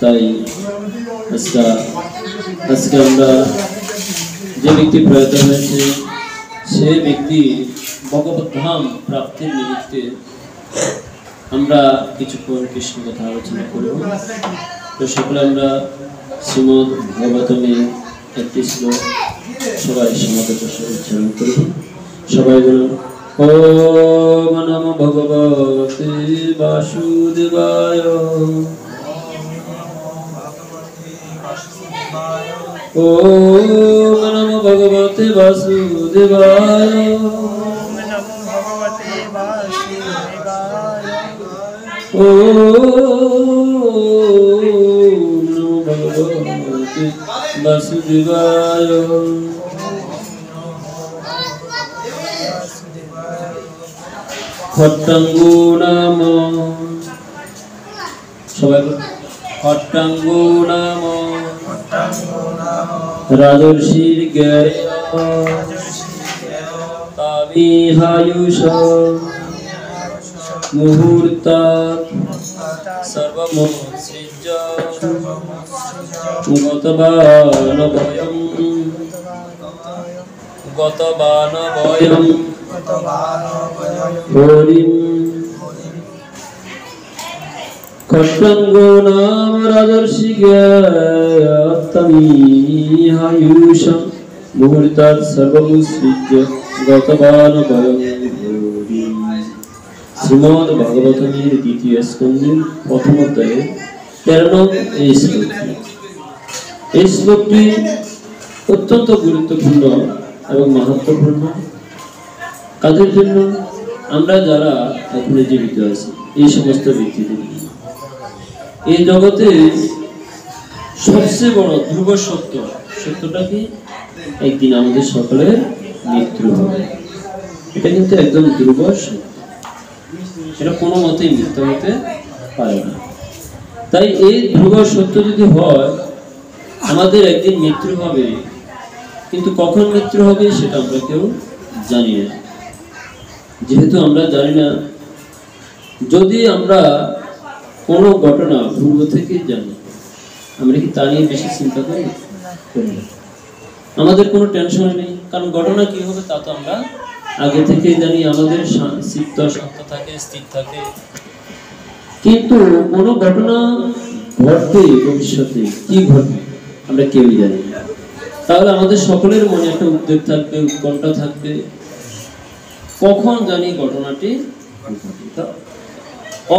তাই আজকে আমরা যে ব্যক্তি প্রয়াত হয়েছে সে ব্যক্তি ভগবত ধাম প্রাপ্তির নিমিত্তে আমরা কিছুক্ষণ কৃষ্ণ কথা আলোচনা করব। তো সকলে আমরা শ্রীমদ ভাগবতমে একটি শ্লোক সবাই সমাদর উচ্চারণ করব। সবাই বলুন ওম নমো ভগবতে বাসুদেবায়, ওম নমো ভগবতে বাসুদেবায়, ওম নমো ভগবতে বাসুদেবায়। খট্টাঙ্গো নাম, সবাই খট্টাঙ্গো নাম রাজর্ষির জ্ঞেয় তামিহায়ুষ মুহূর্তাৎ সর্বমোৎসৃজ্য গতবানভয়ম হরিম। খট্টাঙ্গো নাম রাজর্ষি জ্ঞেয়তামিহায়ুষ মুহূর্তাৎ সর্বমুৎসৃজ্য গতবানভয়ম হরিম। শ্রীমদ ভাগবতমের দ্বিতীয় স্কন্ধের প্রথম অধ্যায়ে 13 নং এই শ্লোকটি। এই শ্লোকটি অত্যন্ত গুরুত্বপূর্ণ এবং মাহাত্ম্যপূর্ণ। কাদের জন্য? আমরা যারা এখনো জীবিত আছি এই সমস্ত ব্যক্তিদের। এই জগতে সবচেয়ে বড় ধ্রুব সত্যটা কি? একদিন আমাদের সকলের মৃত্যু হবে। এটা কিন্তু একদম ধ্রুব সত্য, এটা কোনো মতেই মিথ্যা হতে পারে না। তাই এই ধ্রুব সত্য যদি হয় আমাদের একদিন মৃত্যু হবে, কিন্তু কখন মৃত্যু হবে সেটা আমরা কেউ জানি না। যেহেতু আমরা জানি না, যদি আমরা কোনো ঘটনা পূর্ব থেকে জানি, আমরা কি তা নিয়ে বেশি চিন্তা করি? আমাদের কোনো টেনশন নেই, কারণ ঘটনা কি হবে তা তো আমরা আগে থেকে জানি। আমাদের চিত্ত শান্ত থাকে, স্থির থাকে। কিন্তু কোনো ঘটনা ঘটবে ভবিষ্যতে, কি ঘটবে আমরা কেউই জানি না। তাহলে আমাদের সকলের মনে একটা উদ্বেগ থাকবে, উৎকণ্ঠা থাকবে, কখন জানি ঘটনাটি।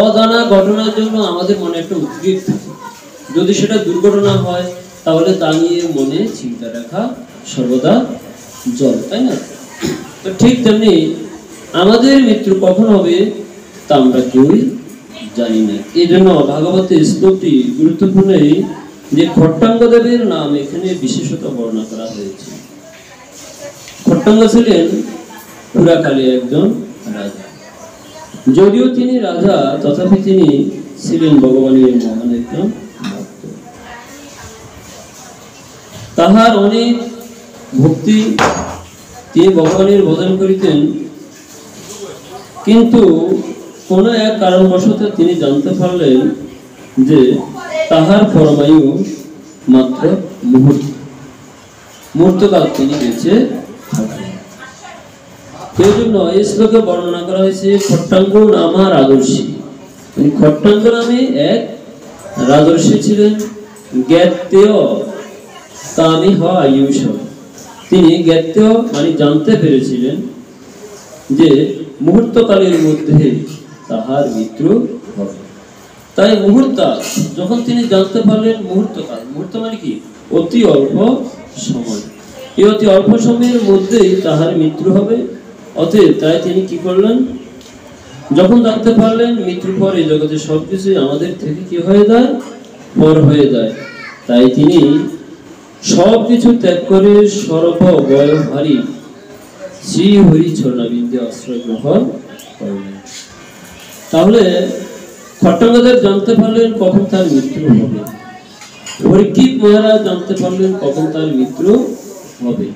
অজানা ঘটনার জন্য আমাদের মনে একটা উদ্বেগ থাকে। যদি সেটা দুর্ঘটনা হয় তাহলে তা নিয়ে মনে চিন্তা রাখা সর্বদা জল, তাই না? তো ঠিক তেমনি আমাদের মৃত্যু কখন হবে তা আমরা কেউই জানি না। এই জন্য ভাগবতের শ্লোকটি গুরুত্বপূর্ণ, যে খট্টাঙ্গ দেবের নাম এখানে বিশেষত বর্ণনা করা হয়েছে। খট্টাঙ্গ ছিলেন পুরাকালে একজন রাজা। যদিও তিনি রাজা, তথাপি তিনি ছিলেন ভগবানের মহান একজন ভক্ত। তাহার অনেক ভক্তি, তিনি ভগবানের ভজন করিতেন। কিন্তু কোন এক কারণবশত তিনি জানতে পারলেন যে তাহার পরমায়ু মাত্র মুহূর্তকাল তিনি বেঁচে থাকেন। এই জন্য এই শ্লোকে বর্ণনা করা হয়েছে খট্টাঙ্গ নামা রাজর্ষি। খট্টাঙ্গ নামে এক রাজর্ষি ছিলেন, জ্ঞাতেয় তামিহায়ুষ। তিনি জ্ঞাতেয় মানে জানতে পেরেছিলেন যে মুহূর্তকালের মধ্যে তাহার মৃত্যু হবে। তাই মুহূর্তা, যখন তিনি জানতে পারলেন মুহূর্তকাল, মুহূর্ত মানে কি? অতি অল্প সময়। এই অতি অল্প সময়ের মধ্যেই তাহার মৃত্যু হবে। অতএব তাই তিনি কি করলেন? যখন জানতে পারলেন মৃত্যুর পরে জগতে সবকিছু আমাদের থেকে কি হয়ে যায়? পর হয়ে যায়। তাই তিনি সবকিছু ত্যাগ করে সর্ববয়ভারী শ্রী হরি চরণাবিন্দে আশ্রয় গ্রহণ করলেন। তাহলে খট্টাঙ্গদেব জানতে পারলেন কখন তার মৃত্যু হবে। পরীক্ষিত মহারাজ জানতে পারলেন কখন তার মৃত্যু হবে।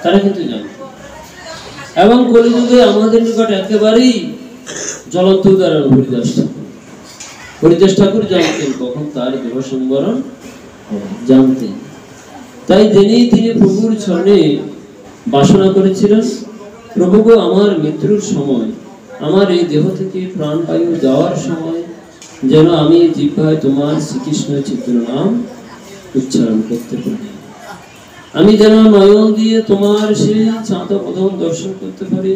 তারা কিন্তু জানতেন। এবং কলিযুগে আমাদের নিকট একেবারেই জ্বলন্ত উদাহরণ হরিদাস ঠাকুর। হরিদাস ঠাকুর জানতেন কখন তার দেহ সংবরণ হবে, জানতেন। তাই জেনেই তিনি প্রভুর চরণে বাসনা করেছিলেন, প্রভু গো, আমার মৃত্যুর সময়, আমার এই দেহ থেকে প্রাণবায়ু যাওয়ার সময় যেন আমি জিহ্বায় তোমার শ্রীকৃষ্ণ চিত্র নাম উচ্চারণ করতে পারি, আমি যেন নয়ন দিয়ে তোমার সেই চাঁদ বদন দর্শন করতে পারি,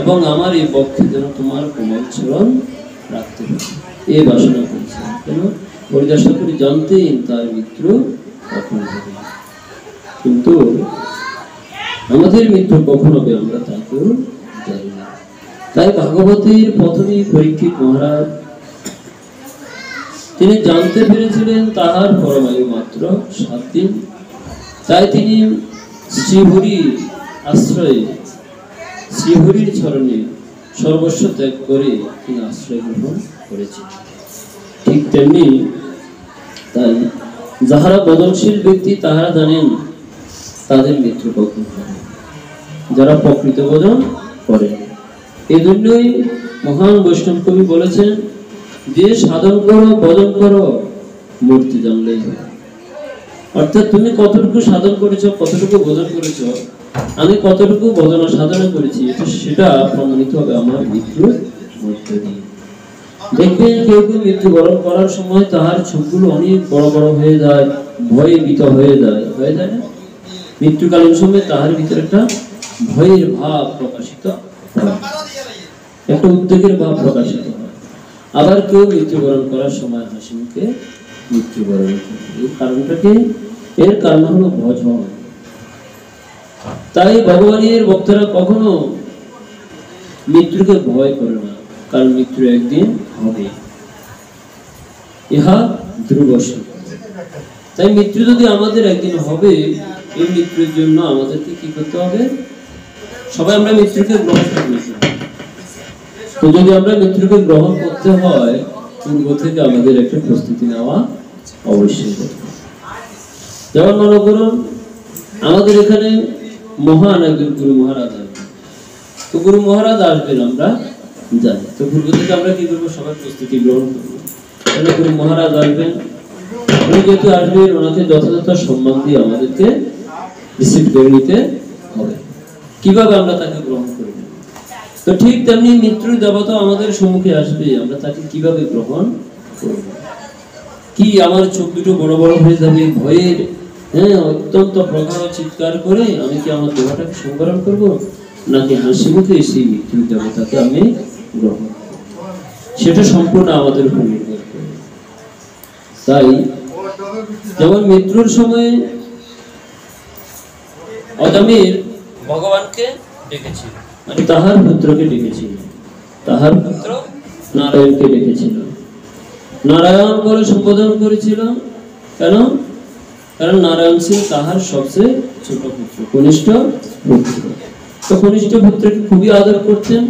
এবং আমার এই বক্ষে যেন তোমার কোমল চরণ রাখতে পারি, এই বাসনা করেছিলেন। কেন? হরিদাস ঠাকুর জানতেন তার মৃত্যু কখন হবে, কিন্তু আমাদের মৃত্যু কখন হবে আমরা তাকেও জানি না। তাই ভাগবতের প্রথমেই পরীক্ষিত মহারাজ তিনি জানতে পেরেছিলেন তাহার পরমায়ু মাত্র 7 দিন। তাই তিনি শ্রীহরির আশ্রয়ে, শ্রীহরির চরণে সর্বস্ব ত্যাগ করে তিনি আশ্রয় গ্রহণ করেছিলেন। ঠিক তেমনি তাই যাহারা বদনশীল ব্যক্তি তাহারা জানেন তাদের মৃত্যু কখন হবে, যারা প্রকৃত বদন করেন। এই জন্যই মহান বৈষ্ণব কবি বলেছেন, যে সাধন করো বদন করো মূর্তি জানলেই হবে। অর্থাৎ তুমি কতটুকু সাধন করেছো, কতটুকু বদন করেছো, আমি কতটুকু বদনা সাধনা করেছি, সেটা প্রমাণিত হবে আমার মৃত্যুর মধ্যে দিয়ে। দেখবেন কেউ কেউ মৃত্যুবরণ করার সময় তাহার চোখগুলো অনেক বড় বড় হয়ে যায়, ভয়ে ভীত হয়ে যায়, হয়ে যায় না? মৃত্যুকালীন সময় তাহার ভিতরে একটা ভয়ের ভাব প্রকাশিত হয়, একটা উদ্বেগের ভাব প্রকাশিত হয়। আবার কেউ মৃত্যুবরণ করার সময় হাসি মুখে মৃত্যুবরণ করে। এই কারণটা কি? এর কারণ হলো ভজন। তাই ভগবানের ভক্তরা কখনো মৃত্যুকে ভয় করে না, কারণ মৃত্যু একদিন হবে, ইহা ধ্রুব সত্য। তাই মৃত্যু যদি আমাদের একদিন হবে, এই মৃত্যুর জন্য আমাদেরকে কি করতে হবে? সবাই আমরা মৃত্যুকে গ্রহণ করতে হবে। তো যদি আমরা মৃত্যুকে গ্রহণ করতে হয়, পূর্ব থেকে আমাদের একটা প্রস্তুতি নেওয়া অবশ্যই। যেমন মনে করুন আমাদের এখানে মহান একজন গুরু মহারাজ আসবেন, তো গুরু মহারাজ আসবেন আমরা জানি, তো পূর্ব থেকে আমরা কি করবো? সবার প্রস্তুতি গ্রহণ করবো। তাহলে গুরু মহারাজ আসবেন, উনি যেহেতু আসবেন, ওনাকে যথাযথ সম্মান দিয়ে আমাদেরকে রিসিভ করে নিতে হবে। কিভাবে আমরা তাকে গ্রহণ করব? তো ঠিক তেমনি মৃত্যুর দেবতা আমাদের সম্মুখে আসবে, আমরা তাকে কিভাবে গ্রহণ করব? কি আমার চোখ দুটো বড় বড় হয়ে যাবে ভয়ের, অত্যন্ত প্রগাঢ় চিৎকার করে আমি কি আমার দেহটাকে সংবরণ করব, নাকি হাসি মুখে সেই মৃত্যুর দেবতাকে আমি গ্রহণ করব? সেটা সম্পূর্ণ আমাদের উপর নির্ভর করে। তাই যেমন মৃত্যুর সময় অজামিল ভগবানকে ডেকেছিল, মানে তাহার পুত্রকে ডেকেছিল, তাহার পুত্র নারায়ণকে ডেকেছিল, নারায়ণ বলে সম্বোধন করেছিল। কেন? কারণ নারায়ণ ছিল তাহার সবচেয়ে ছোট পুত্র, কনিষ্ঠ পুত্র। তো কনিষ্ঠ পুত্রকে খুবই আদর করতেন,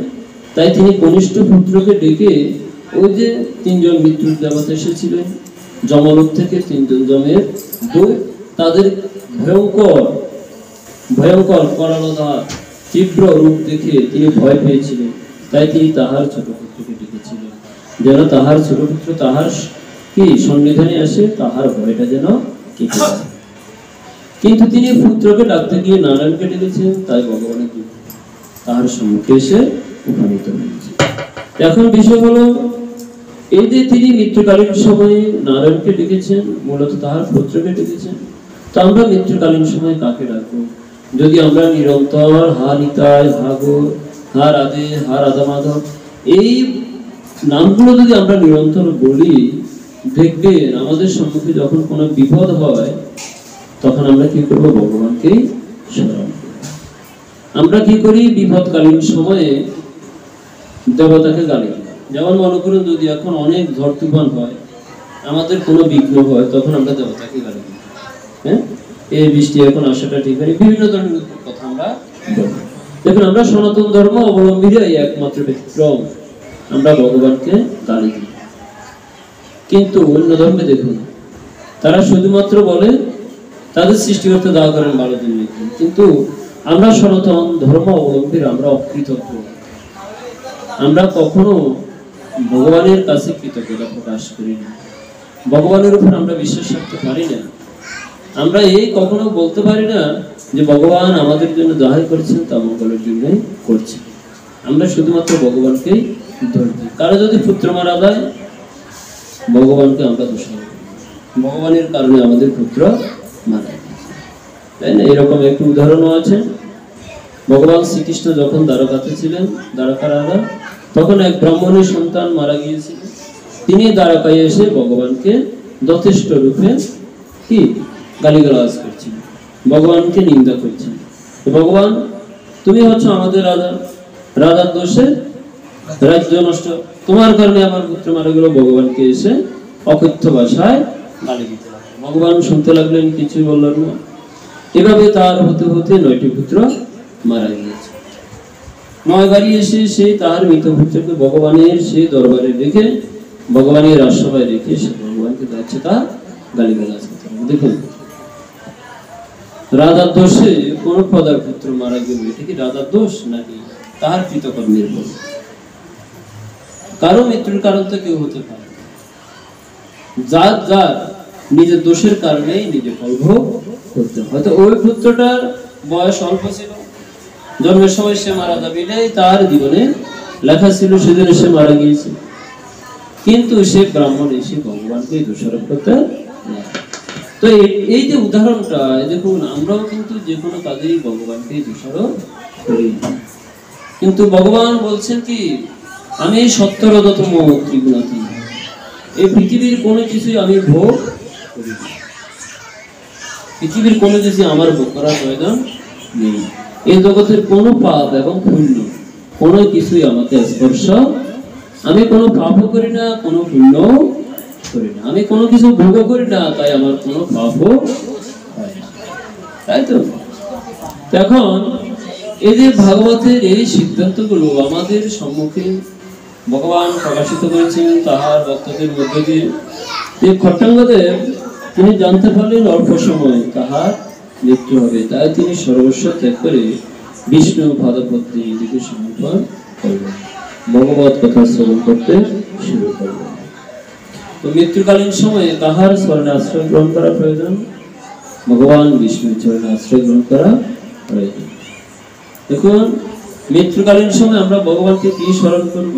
তাই তিনি কনিষ্ঠ পুত্রকে ডেকে, ওই যে 3 জন মৃত্যুর দেবতা এসেছিলেন যমলোক থেকে, 3 জন যমের দূত, তাদের ভয়ঙ্কর ভয়ঙ্কর করালতা তীব্র রূপ দেখে তিনি ভয় পেয়েছিলেন। তাই তিনি তাহার ছোট পুত্রকে ডেকেছিলেন, যেন তাহার ছোট পুত্র তাহার কি সন্নিধানে আসে, তাহার ভয়টা যেন কেটে যায়। কিন্তু তিনি পুত্রকে ডাকতে গিয়ে নারায়ণকে ডেকেছেন, তাই ভগবানের দূত তাহার সম্মুখে এসে উপনীত হয়েছে। এখন বিষয় হলো, এই যে তিনি মৃত্যুকালীন সময়ে নারায়ণকে ডেকেছেন, মূলত তাহার পুত্রকে ডেকেছেন, তো আমরা মৃত্যুকালীন সময় কাকে ডাকবো? যদি আমরা নিরন্তর হা নিতাই, হা গো, হা রাধে, হা রাধা মাধব, এই নামগুলো যদি আমরা নিরন্তর বলি, দেখবেন আমাদের সম্মুখে যখন কোনো বিপদ হয়, তখন আমরা কি করব? ভগবানকেই স্মরণ করব। আমরা কি করি? বিপদকালীন সময়ে দেবতাকে গালি দিই। যেমন মনে করুন যদি এখন অনেক ঝড় তুফান হয়, আমাদের কোনো বিঘ্ন হয়, তখন আমরা দেবতাকে গালি দিই। এই বৃষ্টি এখন আসাটা ঠিক হয়নি, বিভিন্ন ধরনের কথা আমরা বলি। দেখুন আমরা সনাতন ধর্ম অবলম্বীরাই একমাত্র ব্যতিক্রম, আমরা ভগবানকে গালি দিই। কিন্তু অন্য ধর্মে দেখুন, তারা শুধুমাত্র বলে তাদের সৃষ্টিকর্তা দয়া করেন ভালো দিন, কিন্তু আমরা সনাতন ধর্ম অবলম্বীরা আমরা অকৃতজ্ঞ। আমরা কখনো ভগবানের কাছে কৃতজ্ঞতা প্রকাশ করি না, ভগবানের উপর আমরা বিশ্বাস রাখতে পারি না। আমরা এই কখনো বলতে পারি না যে ভগবান আমাদের জন্য যাহাই করেছেন তা মঙ্গলের জন্যই করছেন। আমরা শুধুমাত্র ভগবানকেই দোষ দিই। কারো যদি পুত্র মারা যায়, ভগবানকে আমরা দোষারোপ করি, ভগবানের কারণে আমাদের পুত্র মারা যায়, তাই না? এরকম একটি উদাহরণও আছে। ভগবান শ্রীকৃষ্ণ যখন দ্বারকাতে ছিলেন, দ্বারকা রাজা, তখন এক ব্রাহ্মণের সন্তান মারা গিয়েছিল। তিনি দ্বারকায় এসে ভগবানকে যথেষ্ট রূপে কি গালিগালাজ করছেন, ভগবানকে নিন্দা করছেন। ভগবান, তুমি হচ্ছ আমাদের রাজা, রাজার দোষে রাজ্য নষ্ট, তোমার কারণে আমার পুত্র মারা গেল। ভগবানকে এসে অকথ্য ভাষায় গালি দিতে লাগলেন। ভগবান শুনতে লাগলেন, কিছু বললেন না। এভাবে তার হতে হতে 9টি পুত্র মারা গিয়েছে। 9 বাড়ি এসে সে তার মৃত পুত্রকে ভগবানের সেই দরবারে রেখে, ভগবানের রাজসভায় রেখে সে ভগবানকে যাচ্ছে তা গালিগালাজ করতে। দেখুন, রাজার দোষে কোন প্রজার পুত্র মারা গেল, এটা কি রাজার দোষ নাকি তাহার কৃতকর্মের ফল? কারো মৃত্যুর কারণ তো কেউ হতে পারে, যার যার নিজের দোষের কারণেই নিজে ফল ভোগ করতে। হয়তো ওই পুত্রটার বয়স অল্প ছিল, জন্মের সময় সে মারা যাবে, তার জীবনে লেখা ছিল, সেদিন সে মারা গিয়েছে। কিন্তু সে ব্রাহ্মণ এসে ভগবানকে দোষারোপ করতে। তো এই যে উদাহরণটা দেখুন, আমরাও কিন্তু যে কোনো কাজেই ভগবানকে দোষারোপ করি, কিন্তু ভগবান বলছেন কি, আমি সত্যরতম ত্রিগুণাতীত, এই পৃথিবীর কোনো কিছুই আমি ভোগ করি না, পৃথিবীর কোনো কিছু আমার ভোগ করার প্রয়োজন নেই। এই জগতের কোনো পাপ এবং পুণ্য কোনো কিছুই আমাকে স্পর্শ, আমি কোনো পাপও করি না, কোনো পুণ্যও করি না, আমি কোনো কিছু ভোগ করি না, তাই আমার কোনো পাপও হয় না, তাই তো? এখন এই যে ভাগবতের এই সিদ্ধান্তগুলো আমাদের সম্মুখে ভগবান প্রকাশিত করেছেন তাহার ভক্তদের মধ্যে দিয়ে। খট্টাঙ্গদেব তিনি জানতে পারলেন অল্প সময় তাহার মৃত্যু হবে, তাই তিনি সর্বস্ব ত্যাগ করে বিষ্ণু পদপদ্মে নিজেকে সমর্পণ করলেন, ভগবত কথা শ্রবণ করতে শুরু করলেন। তো মৃত্যুকালীন সময়ে তাহার চরণে আশ্রয় গ্রহণ করা প্রয়োজন, ভগবান বিষ্ণুর চরণে আশ্রয় গ্রহণ করা প্রয়োজন। দেখুন, মৃত্যুকালীন সময় আমরা ভগবানকে কি স্মরণ করব?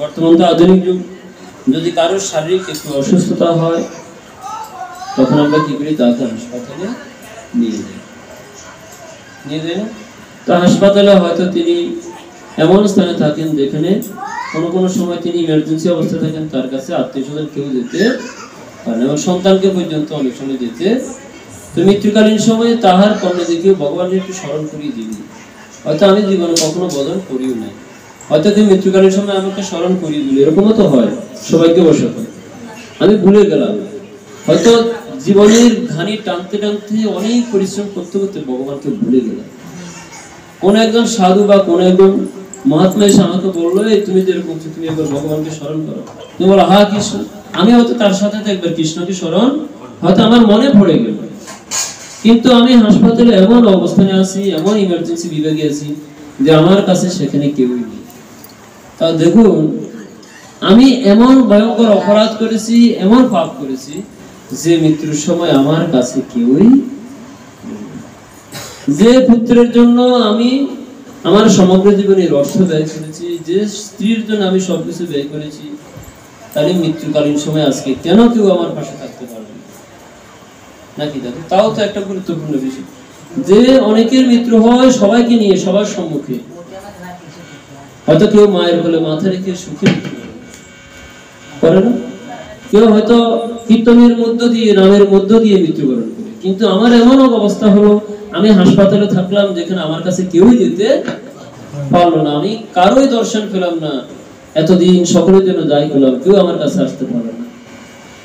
বর্তমান তো আধুনিক যুগ, যদি কারোর শারীরিক একটু অসুস্থতা হয়, তখন আমরা কি করি? তাকে হাসপাতালে নিয়ে যাই না? তো হাসপাতালে হয়তো তিনি এমন স্থানে থাকেন যেখানে কোনো সময় তিনি ইমার্জেন্সি অবস্থায় থাকেন, তার কাছে আত্মীয় স্বজন কেউ যেতে পারে না, এবং সন্তানকে পর্যন্ত অনেক সময় যেতে। তো মৃত্যুকালীন সময়ে তাহার কর্ণে দেখেও ভগবানের একটু স্মরণ করিয়ে দিবি। হয়তো আমি জীবনে কখনো বদল করিও নাই, হয়তো কেউ মৃত্যুকালীন সময় আমাকে স্মরণ করিয়ে দিল, এরকমও তো হয়, সবাইকে বসে হয়, আমি ভুলে গেলাম। হয়তো জীবনের ঘানি টানতে টানতে অনেক পরিশ্রম করতে করতে ভগবানকে ভুলে গেলাম। কোন একজন সাধু বা কোন একজন মহাত্মা এসে আমাকে বললো, এই তুমি যেরকম তুমি একবার ভগবানকে স্মরণ করো। তুমি বলো, হ্যাঁ কৃষ্ণ। আমি হয়তো তার সাথে একবার কৃষ্ণকে স্মরণ হয়তো আমার মনে পড়ে গেল, কিন্তু আমি হাসপাতালে এমন অবস্থানে আছি, এমন ইমার্জেন্সি বিভাগে আছি যে আমার কাছে সেখানে কেউই নেই। তা দেখুন, আমি এমন ভয়ঙ্কর অপরাধ করেছি, এমন পাপ করেছি যে মৃত্যুর সময় আমার কাছে কেউই, যে পুত্রের জন্য আমি আমার সমগ্র জীবনের অর্থ ব্যয় করেছি, যে স্ত্রীর জন্য আমি সবকিছু ব্যয় করেছি, তাহলে মৃত্যুকালীন সময় আজকে কেন কেউ আমার পাশে থাকতে পারবে নাকি? দাদা, তাও তো একটা গুরুত্বপূর্ণ বিষয় যে অনেকের মৃত্যু হয় সবাইকে নিয়ে, সবার সম্মুখে। হয়তো কেউ মায়ের কোলে মাথা রেখে সুখে করে না, কেউ হয়তো কীর্তনের মধ্য দিয়ে, নামের মধ্য দিয়ে মৃত্যুবরণ করে। কিন্তু আমার এমন অবস্থা হলো, আমি হাসপাতালে থাকলাম যেখানে আমার কাছে কেউই যেতে পারলো না, আমি কারোই দর্শন পেলাম না, এতদিন সকলের জন্য যাই করলাম, কেউ আমার কাছে আসতে পারলো না।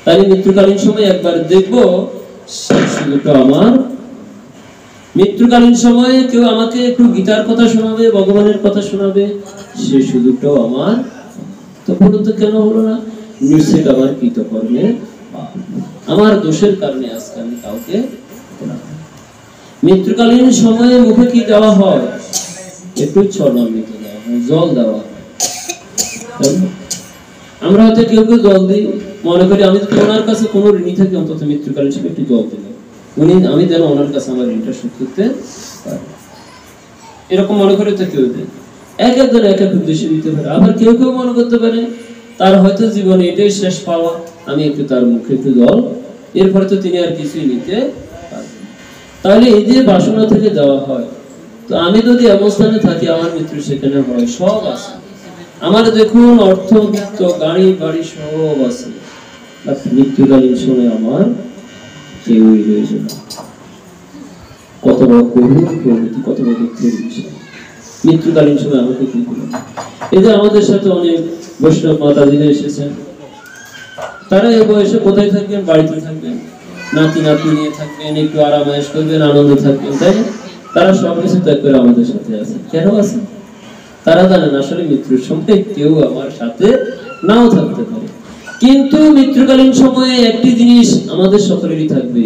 তাই মৃত্যুকালীন সময় একবার দেখবো সুযোগটা আমার। মৃত্যুকালীন সময়ে কেউ আমাকে একটু গীতার কথা শোনাবে, ভগবানের কথা শোনাবে, সেই সুযোগটাও আমার। তো বলুন তো কেন হলো না? নিশ্চিত আমার কৃতকর্মের, আমার দোষের কারণে আজকে আমি কাউকে। মৃত্যুকালীন সময়ে মুখে কি দেওয়া হয়? একটু চরণামৃত দেওয়া হয়, জল দেওয়া হয়। আমরা হয়তো কেউ কেউ জল দিই, মনে করি আমি যদি ওনার কাছে কোনো ঋণী থাকি অন্তত মৃত্যুকালীন সময় একটু জল দিলাম, আমি যেন ওনার কাছে আমার ঋণটা শোধ করতে পারি, এরকম মনে করে তো কেউ দেয়। এক একজন এক এক উদ্দেশ্যে দিতে পারে। আবার কেউ কেউ মনে করতে পারে তার হয়তো জীবনে এটাই শেষ পাওয়া, আমি একটু তার মুখে একটু জল, এরপরে তো তিনি আর কিছুই নিতে পারবেন। তাহলে এই যে বাসনা থেকে দেওয়া হয়, তো আমি যদি এমন স্থানে থাকি আমার মৃত্যু সেখানে হয়, সব আছে আমার, দেখুন অর্থ বিত্ত গাড়ি বাড়ি সব আছে, মৃত্যুকালীন সময় আমার কেউই রয়েছে না। কত বড় গভীর প্রকৃতি, কত বড় দুঃখের বিষয়। মৃত্যুকালীন সময় আমাকে কি করবে? এই যে আমাদের সাথে অনেক বৈষ্ণব মাতাজিরা এসেছেন, তারা এই বয়সে কোথায় থাকবেন? বাড়িতে থাকবেন, নাতি নাতি নিয়ে থাকবেন, একটু আরামায়েশ করবেন, আনন্দে থাকবেন, তাই না? তারা সবকিছু ত্যাগ করে আমাদের সাথে আছে। কেন আছে? তারা জানেন আসলে মৃত্যুর সময় কেউ আমার সাথে নাও থাকতে পারে, কিন্তু মৃত্যুকালীন সময়ে একটি জিনিস আমাদের সকলেরই থাকবে,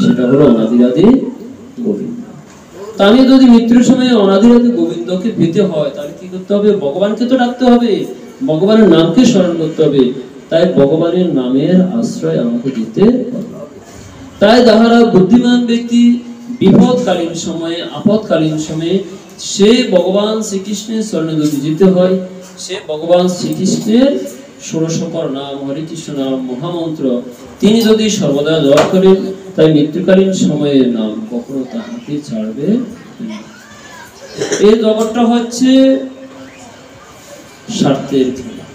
সেটা হলো অনাদিরাদি গোবিন্দ। তা আমি যদি মৃত্যুর সময় অনাদিরাদি গোবিন্দকে পেতে হয়, তাহলে কি করতে হবে? ভগবানকে তো ডাকতে হবে, ভগবানের নামকে স্মরণ করতে হবে। তাই ভগবানের নামের আশ্রয় আমাকে দিতে হবে। তাই যাহারা বুদ্ধিমান ব্যক্তি বিপদকালীন সময়ে, আপদকালীন সময়ে সে ভগবান শ্রীকৃষ্ণের শরণে যদি যেতে হয়, সে ভগবান শ্রীকৃষ্ণের ষোড়শকর নাম, হরে কৃষ্ণ নাম, মহামন্ত্র তিনি যদি সর্বদা জপ করেন, তাই মৃত্যুকালীন সময়ের নাম কখনো তাহাকে ছাড়বে না। এই জগৎটা হচ্ছে স্বার্থের খেলা,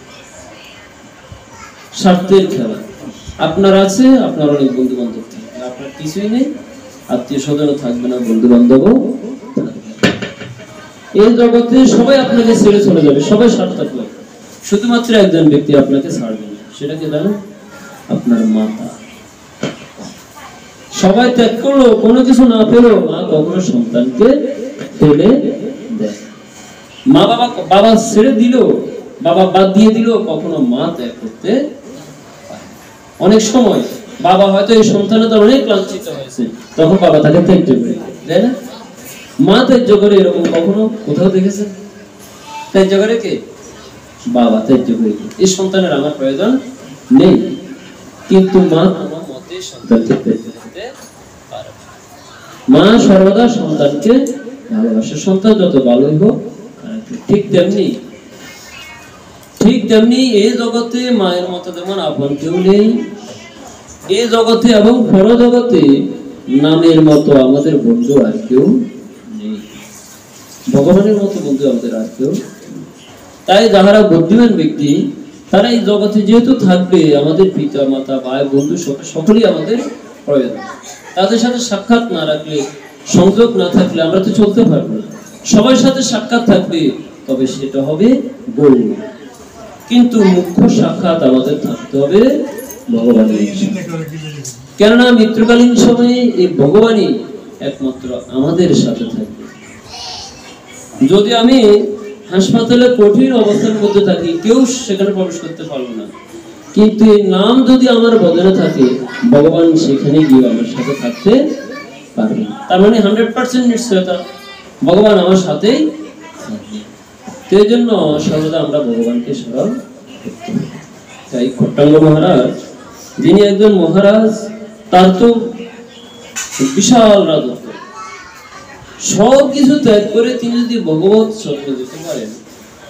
স্বার্থের খেলা। আপনার আছে, আপনার অনেক বন্ধু বান্ধব থাকবে, আপনার কিছুই নেই, আত্মীয় স্বজন থাকবে না, বন্ধু বান্ধবও থাকবে। এই জগতে সবাই আপনাকে ছেড়ে চলে যাবে, সবাই স্বার্থক হবে, শুধুমাত্র একজন ব্যক্তি আপনাকে ছাড়বে না, সেটা কি জানেন? আপনার মাতা। সবাই ত্যাগ করলো, কোনো কিছু না পেলো, মা কখনো সন্তানকে ফেলে দেয়। মা বাবা ছেড়ে দিল, বাবা বাদ দিয়ে দিল, কখনো মা ত্যাগ করতে পারে। অনেক সময় বাবা হয়তো এই সন্তানের দ্বারা অনেক লাঞ্ছিত হয়েছে, তখন বাবা তাকে ত্যায্য করে, তাই না? মা ত্যায্য করে, এরকম কখনো কোথাও দেখেছেন? ত্যায্য করে কে? বাবা ত্যায্য করে। এই সন্তানের আমার প্রয়োজন নেই, কিন্তু মা কোনো মতে সন্তানকে ত্যায্য করতে পারে। মা সর্বদা সন্তানকে ভালোবাসে, সন্তান যত ভালোই হোক। ঠিক তেমনি এই জগতে মায়ের মতো যেমন আপন কেউ নেই, এই জগতে এবং পরজগতে নামের মতো আমাদের বন্ধু আর কেউ নেই, ভগবানের মতো বন্ধু আমাদের আর কেউ। তাই যাহারা বুদ্ধিমান ব্যক্তি, তারা এই জগতে যেহেতু থাকবে, আমাদের পিতা মাতা ভাই বন্ধু সকলেই আমাদের প্রয়োজন। তাদের সাথে সাক্ষাৎ না রাখলে, সংযোগ না থাকলে আমরা তো চলতে পারবো না। সবার সাথে সাক্ষাৎ থাকবে, তবে সেটা হবে গৌণ, কিন্তু মুখ্য সাক্ষাৎ আমাদের থাকতে হবে ভগবানের। কেননা মৃত্যুকালীন সময়ে এই ভগবানই একমাত্র আমাদের সাথে থাকবে। যদি আমি হাসপাতালে কঠিন অবস্থার মধ্যে থাকি, কেউ সেখানে প্রবেশ করতে পারবো না, কিন্তু এই নাম যদি আমার বদনে থাকে, ভগবান সেখানে গিয়ে আমার সাথে থাকতে পারবে। তার মানে 100% নিশ্চয়তা ভগবান আমার সাথেই থাকবে। সেই জন্য সর্বদা আমরা ভগবানকে স্মরণ করতে হবে। তাই খট্টাঙ্গ মহারাজ, যিনি একজন মহারাজ, তার তো বিশাল রাজত্ব, সব কিছু ত্যাগ করে তিনি যদি ভগবত শরণে যেতে পারেন,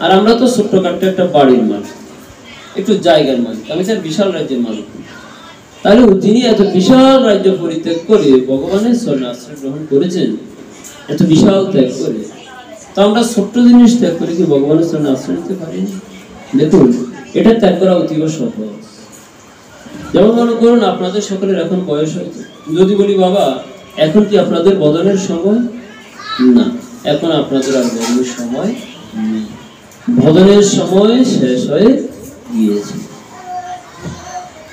আর আমরা তো ছোট্টখাট্ট একটা বাড়ির মালিক, একটু জায়গার মালিক, আমি স্যার বিশাল রাজ্যের মালিক, তাহলে তিনি এত বিশাল রাজ্য পরিত্যাগ করে ভগবানের শরণে আশ্রয় গ্রহণ করেছেন, এত বিশাল ত্যাগ করে, তো আমরা ছোট্ট জিনিস ত্যাগ করে কি ভগবানের শরণে আশ্রয় নিতে পারিনি? দেখুন, এটা ত্যাগ করা অতীব সহজ। যেমন মনে করুন আপনাদের সকলের এখন বয়স হয়েছে, যদি বলি বাবা এখন কি আপনাদের বদনের সময়? না, এখন আপনাদের আর বদনের সময় নেই, বদনের সময় শেষ হয়ে গিয়েছে।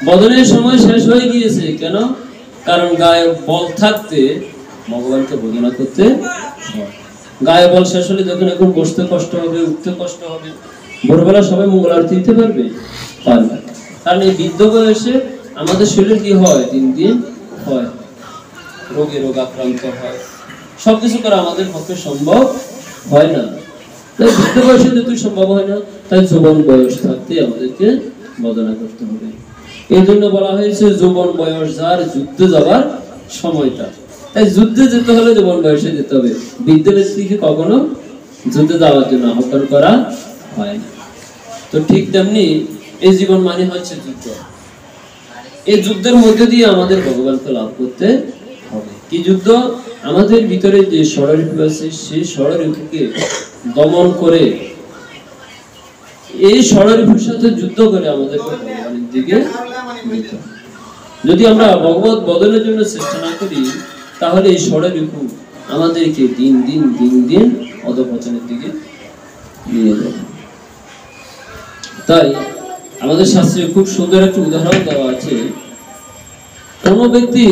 বদনের সময় শেষ হয়ে গিয়েছে কেন? কারণ গায়ে বল থাকতে ভগবানকে বদনা করতে হয়। গায়ে বল শেষ হলে যখন এখন বসতে কষ্ট হবে, উঠতে কষ্ট হবে, ভোরবেলা সবাই মঙ্গল আরতি দিতে পারবে? পারবে। কারণ এই বৃদ্ধ বয়সে আমাদের শরীর কি হয়? দিন দিন হয়, রোগে রোগাক্রান্ত হয়, সবকিছু করা আমাদের পক্ষে সম্ভব হয় না। তাই বৃদ্ধ বয়সে যেহেতু সম্ভব হয় না, তাই যৌবন বয়স থাকতে আমাদেরকে বদনা করতে হবে। এই জন্য বলা হয়েছে যৌবন বয়স যার যুদ্ধে যাবার সময়টা। তাই যুদ্ধে যেতে হলে যৌবন বয়সে যেতে হবে। বৃদ্ধ ব্যক্তিকে কখনো যুদ্ধে যাওয়ার জন্য আহ্বান করা হয় না। তো ঠিক তেমনি এই জীবন মানে হচ্ছে যুদ্ধ। এই যুদ্ধের মধ্যে দিয়ে আমাদের ভগবানকে লাভ করতে হবে। কি যুদ্ধ? আমাদের ভিতরে যে ষড়ঋতু আছে সেই ষড়ঋতুকে দমন করে, এই ষড়ঋতুর সাথে যুদ্ধ করে আমাদেরকে ভগবানের দিকে যেতে হবে। যদি আমরা ভগবত বদলের জন্য চেষ্টা না করি, তাহলে এই ষড়ঋতু আমাদেরকে দিন দিন অধঃপতনের দিকে নিয়ে যাবে। তাই আমাদের শাস্ত্রে খুব সুন্দর একটা উদাহরণ দেওয়া আছে। কোন ব্যক্তি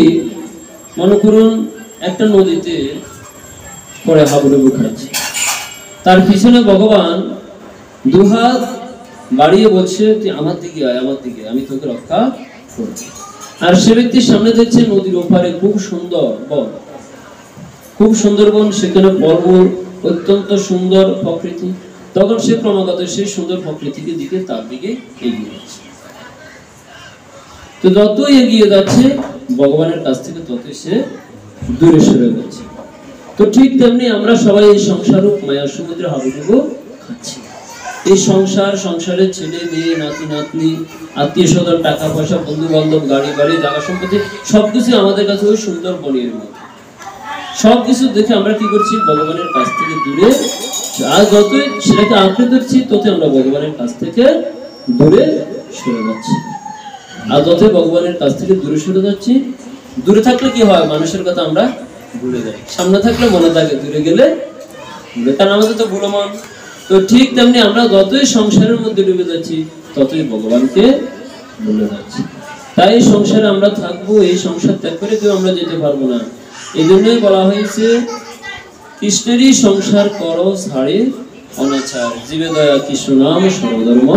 মনে করুন একটা নদীতে পড়ে হাবুডুবু খাচ্ছে, তার পিছনে ভগবান দুহাত বাড়িয়ে বলছে তুই আমার দিকে আয়, আমার দিকে, আমি তোকে রক্ষা করব। আর সে ব্যক্তির সামনে দেখছে নদীর ওপারে খুব সুন্দর বন, খুব সুন্দর বন, সেখানে পর্বত, অত্যন্ত সুন্দর প্রকৃতি। তখন সে ক্রমাগত সেই সুন্দর প্রকৃতির দিকে তার দিকে এগিয়ে যাচ্ছে। তো যতই এগিয়ে যাচ্ছে ভগবানের কাছ থেকে ততই সে দূরে সরে যাচ্ছে। তো ঠিক তেমনি আমরা সবাই এই সংসার মায়ার সমুদ্রে হাবুডুবু খাচ্ছি। এই সংসারের ছেলে মেয়ে, নাতি নাতনি, আত্মীয় স্বজন, টাকা পয়সা, বন্ধু বান্ধব, গাড়ি বাড়ি, জায়গা সম্পত্তি, সবকিছু আমাদের কাছে ওই সুন্দর বনের মতো। সবকিছু দেখে আমরা কি করছি? ভগবানের কাছ থেকে দূরে, আর যতই সেটাকে আঁকড়ে ধরছি ততই আমরা ভগবানের কাছ থেকে দূরে সরে যাচ্ছি। আর যতই ভগবানের কাছ থেকে দূরে সরে যাচ্ছি, দূরে থাকলে কি হয়? মানুষের কথা আমরা ভুলে যাই। সামনে থাকলে মনে থাকে, দূরে গেলে কারণ আমাদের তো ভুলো মন। তো ঠিক তেমনি আমরা যতই সংসারের মধ্যে ডুবে যাচ্ছি ততই ভগবানকে ভুলে যাচ্ছি। তাই সংসারে আমরা থাকবো, এই সংসার ত্যাগ করে কেউ আমরা যেতে পারবো না। এই জন্যই বলা হয়েছে কৃষ্ণেরই সংসার করো ছাড়ে অনাচার, জীবে দয়া কৃষ্ণ নাম সর্বধর্ম।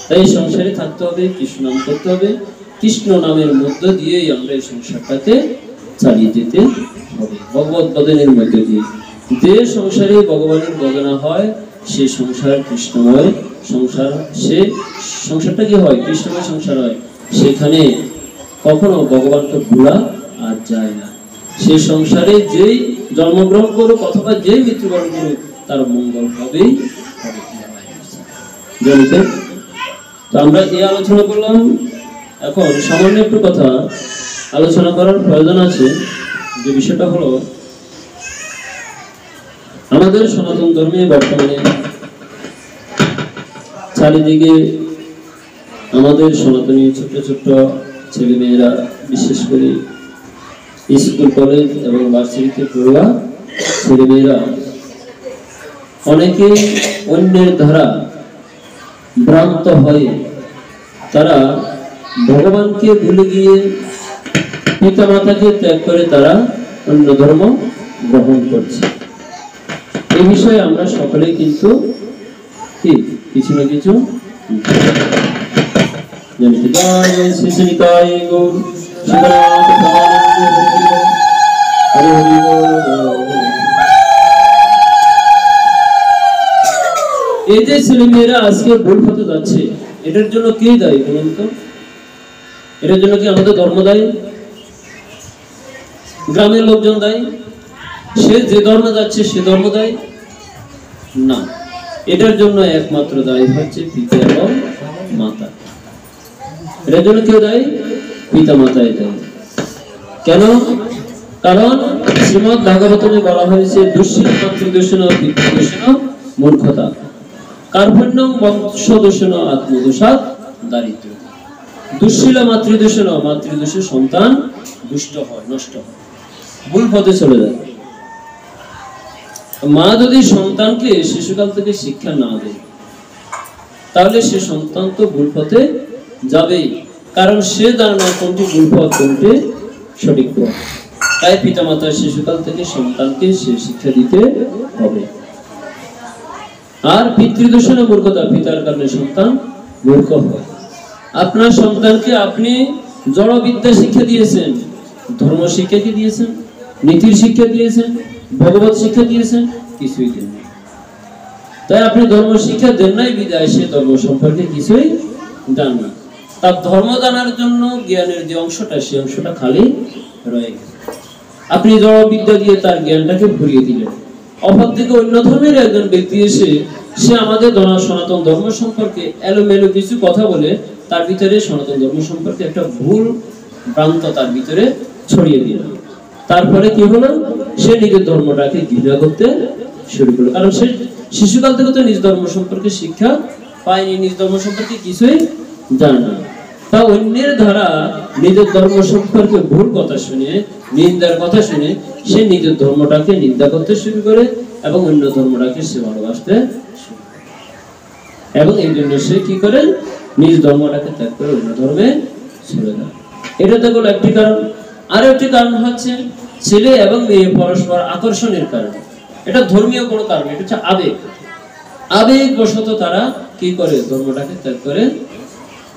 তাই সংসারে থাকতে হবে, কৃষ্ণ নাম করতে হবে, কৃষ্ণ নামের মধ্য দিয়েই আমরা এই সংসারটাকে চালিয়ে যেতে হবে ভগবত বদনের মধ্য দিয়ে। যে সংসারে ভগবানের বদনা হয় সে সংসার কৃষ্ণময় সংসার, সে সংসারটা কি হয়? কৃষ্ণময় সংসার হয়। সেখানে কখনো ভগবানকে ভোলা আর যায় না। সে সংসারে যেই জন্মগ্রহণ করুক অথবা যেই মৃত্যুবরণ করুক তার মঙ্গল হবেই হবে। তো আমরা এই আলোচনা করলাম। এখন সামান্য একটু কথা আলোচনা করার প্রয়োজন আছে। যে বিষয়টা হলো আমাদের সনাতন ধর্মে বর্তমানে চারিদিকে আমাদের সনাতনী ছোট ছোট ছেলে মেয়েরা, বিশেষ করে স্কুল কলেজ এবং ভার্সিটিতে পড়ুয়া ছেলে মেয়েরা অনেকে অন্যের দ্বারা ভ্রান্ত হয়ে তারা ভগবানকে ভুলে গিয়ে পিতা মাতাকে ত্যাগ করে তারা অন্য ধর্ম গ্রহণ করছে। এই বিষয়ে আমরা সকলেই কিন্তু কিছু না কিছু এই যে ছেলে মেয়েরা আজকে ভুল পথে যাচ্ছে, এটার জন্য কে দায়ী বলুন তো? এটার জন্য কি আমাদের ধর্ম দায়ী? গ্রামের লোকজন দায়ী? সে যে ধর্মে যাচ্ছে সে ধর্ম দায়ী না। এটার জন্য একমাত্র দায়ী হচ্ছে পিতা এবং মাতা। এটার জন্য কেউ দায়ী? পিতা মাতাই দায়ী। কেন? কারণ শ্রীমদ্ ভাগবতমে বলা হয়েছে দুঃশীল মাতৃদূষণ পিতৃদূষণ মূর্খতা, কার্পণ্যং বংশদূষণ আত্মদোষাৎ দারিদ্র। দুঃশীল মাতৃদূষণ, মাতৃদোষে সন্তান দুষ্ট হয়, নষ্ট হয়, ভুল পথে চলে যায়। মা যদি সন্তানকে শিশুকাল থেকে শিক্ষা না দেয় তাহলে সে সন্তান তো ভুল পথে যাবেই, কারণ সে জানে না কোনটি ভুল পথ কোনটি সঠিক পথ। তাই পিতা মাতা শিশুকাল থেকে সন্তানকে সে শিক্ষা দিতে হবে। আর পিতৃদূষণ মূর্খতা, পিতার কারণে সন্তান মূর্খ হয়। আপনার সন্তানকে আপনি জড় বিদ্যা শিক্ষা দিয়েছেন, ধর্ম শিক্ষা কি দিয়েছেন? নীতির শিক্ষা দিয়েছেন? ভগবত শিক্ষা দিয়েছেন? কিছুই দেননি। তাই আপনি ধর্ম শিক্ষা দেন নাই বিদায় সে ধর্ম সম্পর্কে কিছুই জান না। তার ধর্ম জানার জন্য জ্ঞানের যে অংশটা, সেই অংশটা খালি রয়ে গেছে। আপনি জড় বিদ্যা দিয়ে তার জ্ঞানটাকে ভরিয়ে দিলেন। অপরদিকে অন্য ধর্মের একজন ব্যক্তি এসে সে আমাদের সনাতন ধর্ম সম্পর্কে এলোমেলো কিছু কথা বলে তার ভিতরে সনাতন ধর্ম সম্পর্কে একটা ভুল ভ্রান্ত তার ভিতরে ছড়িয়ে দিল। তারপরে কি হলো, সে নিজের ধর্মটাকে ঘৃণা করতে শুরু করলো। কারণ সে শিশুকাল থেকে তো নিজ ধর্ম সম্পর্কে শিক্ষা পায়নি, নিজ ধর্ম সম্পর্কে কিছুই জানে না। তা অন্যের দ্বারা নিজের ধর্ম সম্পর্কে ভুল কথা শুনে, নিন্দার কথা শুনে সে নিজের ধর্মটাকে নিন্দা করতে শুরু করে এবং অন্য ধর্মটাকে সে ভালোবাসতে শুরু করে। এবং এই জন্য সে কি করে, নিজ ধর্মটাকে ত্যাগ করে অন্য ধর্মে চলে যায়। এটা তো হলো একটি কারণ। আর একটি কারণ হচ্ছে ছেলে এবং মেয়ে পরস্পর আকর্ষণের কারণে। এটা ধর্মীয় কোনো কারণ, এটা হচ্ছে আবেগ। আবেগবশত তারা কি করে, ধর্মটাকে ত্যাগ করে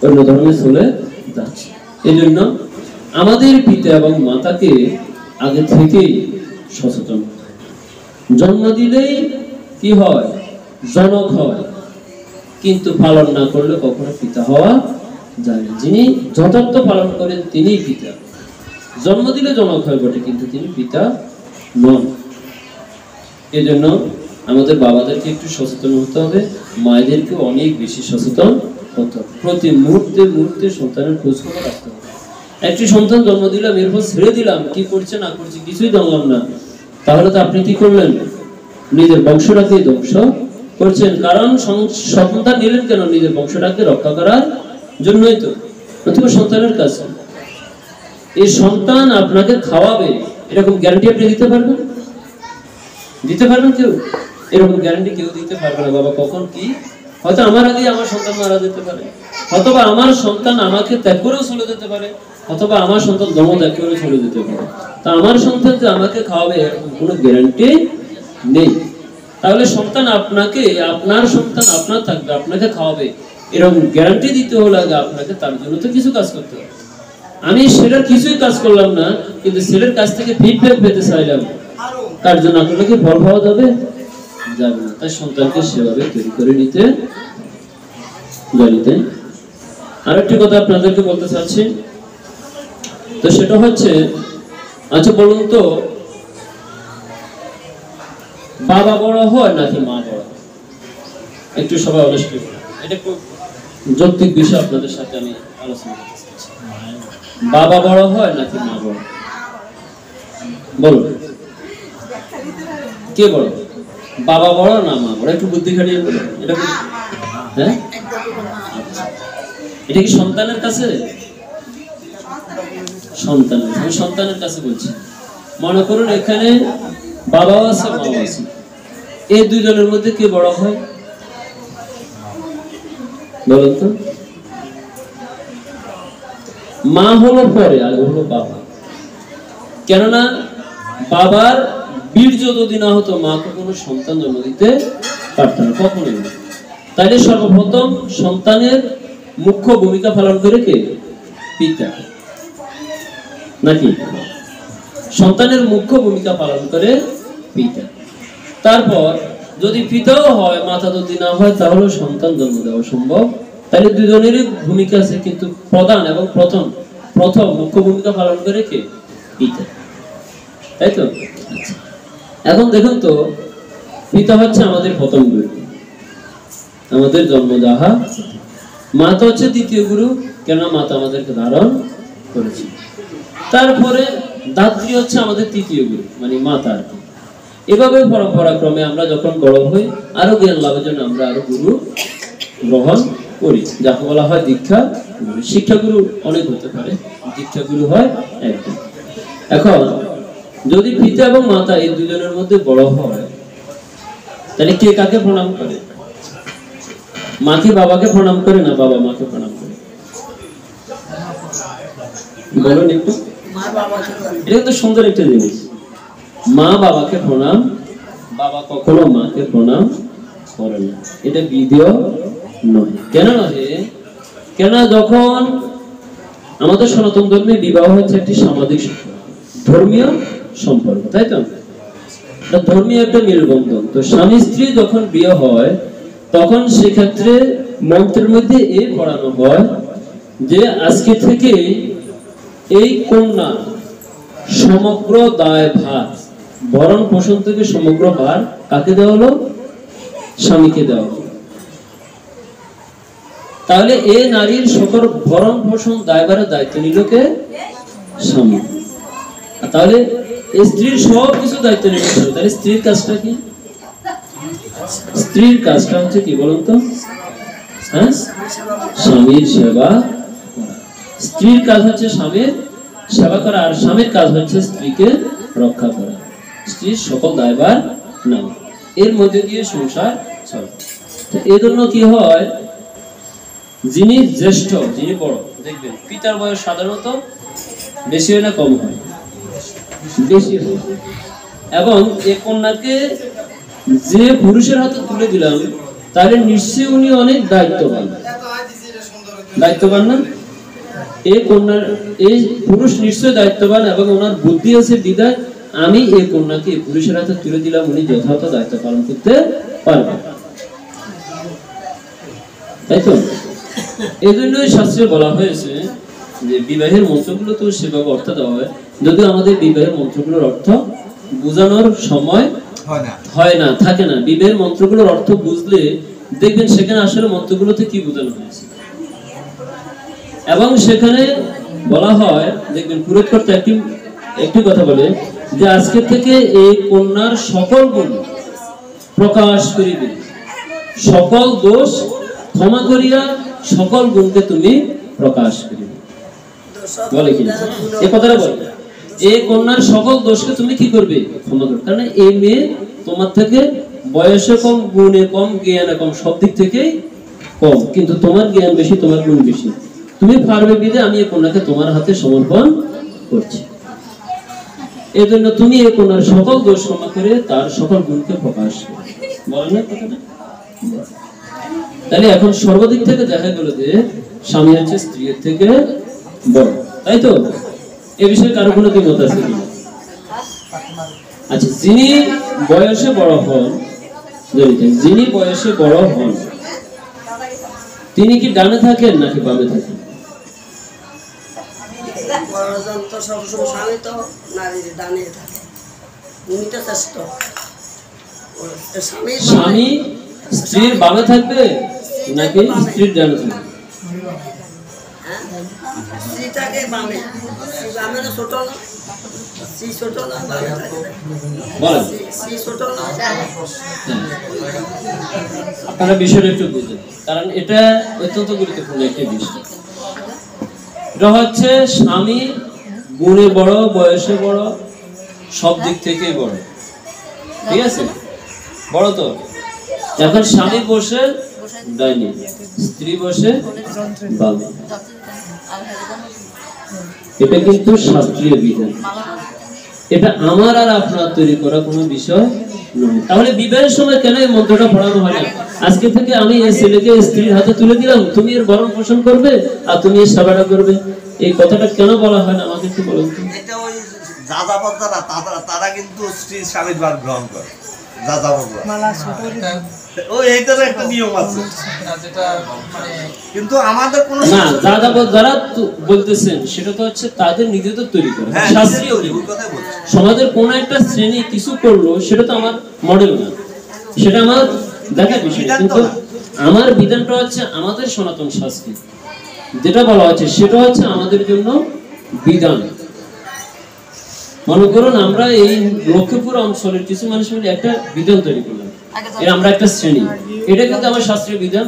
অন্য ধর্মে চলে যাচ্ছে। এই জন্য আমাদের পিতা এবং মাতাকে আগে থেকেই সচেতন। জন্ম দিলেই কি হয়, জনক হয়, কিন্তু পালন না করলে কখনো পিতা হওয়া যায় না। যিনি যথার্থ পালন করেন তিনিই পিতা। জন্ম দিলে জনক হয় বটে, কিন্তু তিনি পিতা নন। এই জন্য আমাদের বাবাদেরকে একটু সচেতন হতে হবে, মায়েদেরকে অনেক বেশি সচেতন হতে হবে। প্রতি মুহূর্তে মুহূর্তে সন্তানের খোঁজ খবর রাখতে হবে। একটি সন্তান জন্ম দিলাম, এরপর ছেড়ে দিলাম, কি করছে না করছে কিছুই জানলাম না, তাহলে তো আপনি কি করলেন, নিজের বংশটাকে ধ্বংস করছেন। কারণ সন্তান নিলেন কেন, নিজের বংশটাকে রক্ষা করার জন্যই তো। অথবা সন্তানের কাছে এই সন্তান আপনাকে খাওয়াবে, এরকম গ্যারান্টি আপনি দিতে পারবেন? দিতে পারবেন কেউ? এরকম গ্যারান্টি কেউ দিতে পারবে না। বাবা কখন কি, হয়তো আমার আগে আমার সন্তান মারা যেতে পারে, অথবা আমার সন্তান আমাকে ত্যাগ করেও চলে যেতে পারে, অথবা আমার সন্তান জন্ম ত্যাগ করে চলে যেতে পারে। তা আমার সন্তান যে আমাকে খাওয়াবে এরকম কোনো গ্যারান্টি নেই। তাহলে সন্তান আপনাকে, আপনার সন্তান আপনার থাকবে, আপনাকে খাওয়াবে, এরকম গ্যারান্টি দিতে হলে আগে আপনাকে তার জন্য তো কিছু কাজ করতে হবে। আমি সেটার কিছুই কাজ করলাম না, কিন্তু ছেলের কাছ থেকে ফিডব্যাক পেতে চাইলাম, তার জন্য আপনাকে কি ফল পাওয়া যাবে? যাবে না। তাই সন্তানকে সেভাবে তৈরি করে নিতে জানিতে। আরেকটি কথা আপনাদেরকে বলতে চাচ্ছি, তো সেটা হচ্ছে, আচ্ছা বলুন তো, বাবা বড় হয় নাকি মা বড়? একটু সবাই অনেস্টলি বলুন। এটা খুব যৌক্তিক বিষয় আপনাদের সাথে আমি আলোচনা করতে চাচ্ছি। বাবা বড় হয় নাকি মা বড়? বলুন, কে বড়? বাবা বড় না মা বড়? একটু বুদ্ধি খাটিয়ে বলুন। এটা হ্যাঁ, এটা কি সন্তানের কাছে? সন্তানের, আমি সন্তানের কাছে বলছি। মনে করুন এখানে বাবাও আছে মাও আছে, এই দুইজনের মধ্যে কে বড় হয় বলুন তো? মা হলো পরে, আগে হলো বাবা। কেননা বাবার বীর্য যদি না হতো, মা কখনো সন্তান জন্ম দিতে পারত না, কখনোই না। তাইলে সর্বপ্রথম সন্তানের মুখ্য ভূমিকা পালন করে কে? পিতা, নাকি? সন্তানের মুখ্য ভূমিকা পালন করে পিতা। তারপর যদি পিতাও হয়, মাতা যদি না হয়, তাহলে সন্তান জন্ম দেওয়া সম্ভব। তাহলে দুজনেরই ভূমিকা আছে, কিন্তু প্রধান এবং প্রথম মুখ্য ভূমিকা পালন করে কে? পিতা, তাই তো? এখন দেখুন তো, পিতা হচ্ছে আমাদের প্রথম গুরু, আমাদের জন্মদাতা। মাতা হচ্ছে দ্বিতীয় গুরু, কেন মাতা আমাদেরকে ধারণ করেছে। তারপরে দাত্রী হচ্ছে আমাদের তৃতীয় গুরু, মানে মাতা আর কি। এভাবে পরম্পরাক্রমে আমরা যখন বড় হই, আরো জ্ঞান লাভের জন্য আমরা আরো গুরু গ্রহণ করি, যাকে বলা হয় দীক্ষা গুরু। শিক্ষা গুরু অনেক হতে পারে, দীক্ষা গুরু হয় একজন। এখন যদি পিতা এবং মাতা এই দুজনের মধ্যে বড় হয়, তাহলে কে কাকে প্রণাম করে? মা কি বাবাকে প্রণাম করে না বাবা মাকে প্রণাম করে? বলুন একটু। এটা কিন্তু সুন্দর একটা জিনিস। মা বাবাকে প্রণাম, বাবা কখনো মাকে প্রণাম করে না। এটা বিধিও নয়। কেন নয়? কেন? যখন আমাদের সনাতন ধর্মে বিবাহ হচ্ছে একটি সামাজিক ধর্মীয় সম্পর্ক, তাই তো? ধর্মীয় একটা মেলবন্ধন। তো স্বামী স্ত্রী যখন বিয়ে হয়, তখন সেক্ষেত্রে মন্ত্রের মধ্যে এ পড়ানো হয় যে আজকে থেকে এই কন্যা সমগ্র দায় ভার, ভরণ পোষণ থেকে সমগ্র ভার কাকে দেওয়া হলো? স্বামীকে দেওয়া হলো। তাহলে এ নারীর সকল ভরণ পোষণ দায়ভারের দায়িত্ব নিল কে? স্বামী। তাহলে স্ত্রীর সব কিছু দায়িত্ব নিতে হবে। তাহলে স্ত্রীর কাজটা কি? স্ত্রীর কাজটা হচ্ছে কি বলুন তো? হ্যাঁ, স্বামীর সেবা। স্ত্রীর কাজ হচ্ছে স্বামীর সেবা করা, আর স্বামীর কাজ হচ্ছে স্ত্রীকে রক্ষা করা, স্ত্রীর সকল দায়ভার নেওয়া। এর মধ্যে দিয়ে সংসার চলে। এই জন্য কি হয়, যিনি জ্যেষ্ঠ, যিনি বড়, দেখবেন পিতার বয়স সাধারণত বেশি হয় না কম হয়? বেশি হয়। এবং এই কন্যাকে যে পুরুষের হাতে তুলে দিলাম, তাহলে নিশ্চয়ই উনি অনেক দায়িত্ববান। দায়িত্ববান না? এই কন্যার, এই পুরুষ নিশ্চয় দায়িত্ববান এবং ওনার বুদ্ধি আছে বিধায় আমি এই কন্যাকে পুরুষের হাতে তুলে দিলাম, উনি যথাযথ দায়িত্ব পালন করতে পারবেন। তাই তো? এই জন্যই শাস্ত্রে বলা হয়েছে যে বিবাহের মন্ত্রগুলো তো সেভাবে অর্থ দেওয়া হয়, যদিও আমাদের বিবাহের মন্ত্রগুলোর অর্থ বোঝানোর সময় হয় না, থাকে না। বিবাহের মন্ত্রগুলোর অর্থ বুঝলে দেখবেন সেখানে আসলে মন্ত্রগুলোতে কি বোঝানো হয়েছে। এবং সেখানে বলা হয়, দেখবেন পুরোহিত একটি কথা বলে যে আজকে থেকে এই কন্যার সকল গুণ প্রকাশ করিবে, সকল দোষ ক্ষমা করিয়া সকল গুণকে তুমি প্রকাশ করিবে। বলে কি এই কথাটা বলে, এই কন্যার সকল দোষকে তুমি কি করবে? ক্ষমা করবে। কারণ এই মেয়ে তোমার থেকে বয়সে কম, গুণে কম, জ্ঞানে কম, সব দিক থেকেই কম, কিন্তু তোমার জ্ঞান বেশি, তোমার গুণ বেশি। তুমি পারবে বিধে আমি এই কন্যাকে তোমার হাতে সমর্পণ করছি। এই জন্য তুমি এই কন্যার সকল দোষ ক্ষমা করে তার সকল গুণকে প্রকাশ করো। বলে না কথাটা? তাহলে এখন সর্বদিক থেকে দেখা গেল যে স্বামী হচ্ছে স্ত্রীর থেকে বড়, তাই তো? এ বিষয়ে কারো কোনো দ্বিমত আছে কি? আচ্ছা, যিনি বয়সে বড় হন, যিনি বয়সে বড় হন তিনি কি ডানে থাকেন নাকি বামে থাকেন? স্বামী স্ত্রীর বামে থাকবে নাকি স্ত্রীর ডানে থাকবে? আপনারা বিষয়টা একটু বুঝেন, কারণ এটা অত্যন্ত গুরুত্বপূর্ণ একটি বিষয়। এটা হচ্ছে স্বামী গুণে বড়, বয়সে বড়, সব দিক থেকে বড়, ঠিক আছে? বড় তো। এখন স্বামী বসে ডাইনি, স্ত্রী বসে বামে। এটা কিন্তু শাস্ত্রীয় বিধান, এটা আমার আর আপনার তৈরি করা কোনো বিষয় নয়। তাহলে বিবাহের সময় কেন এই মন্ত্রটা পড়ানো হয় না? আজকে থেকে আমি এই ছেলেকে স্ত্রীর হাতে তুলে দিলাম, তুমি এর ভরণ পোষণ করবে আর তুমি এর সেবাটা করবে, এই কথাটা কেন বলা হয় না আমাকে একটু বলুন। এটা ওই যাযাবর তারা কিন্তু স্ত্রীর স্বামীর ভার গ্রহণ করে, একটা নিয়ম আছে, কিন্তু আমাদের কোনো না। যাযাবর যারা বলতেছেন সেটা তো হচ্ছে তাদের নিজেদের তৈরি করে। সমাজের কোন একটা শ্রেণী কিছু করলো সেটা তো আমার মডেল না, সেটা আমার দেখার বিষয়। কিন্তু আমার বিধানটা হচ্ছে আমাদের সনাতন শাস্ত্রে যেটা বলা হচ্ছে সেটা হচ্ছে আমাদের জন্য বিধান। মনে করুন আমরা এই লক্ষ্মীপুর অঞ্চলের কিছু মানুষ মিলে একটা বিধান তৈরি করলাম, আমরা একটা শ্রেণী, এটা কিন্তু আমার শাস্ত্রীয় বিধান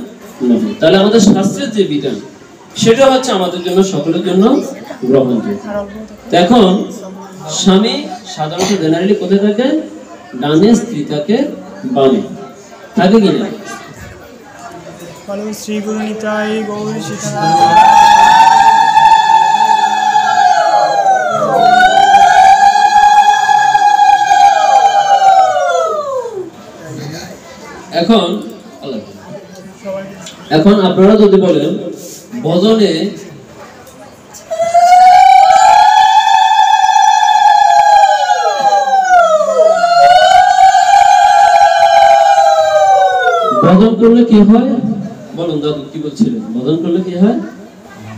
নয়। তাহলে আমাদের শাস্ত্রের যে বিধান সেটা হচ্ছে আমাদের জন্য, সকলের জন্য গ্রহণযোগ্য। এখন স্বামী সাধারণত জেনারেলি কোথায় থাকে? ডানে, স্ত্রী থাকে বামে, থাকে কিনা? শ্রী গুরু নিতাই গৌর সীতা। এখন আপনারা যদি বলেন ভজনে ভজন করলে কি হয় বলুন বলুন দাদু কি বলছিলেন? বদন করলে কি হয়?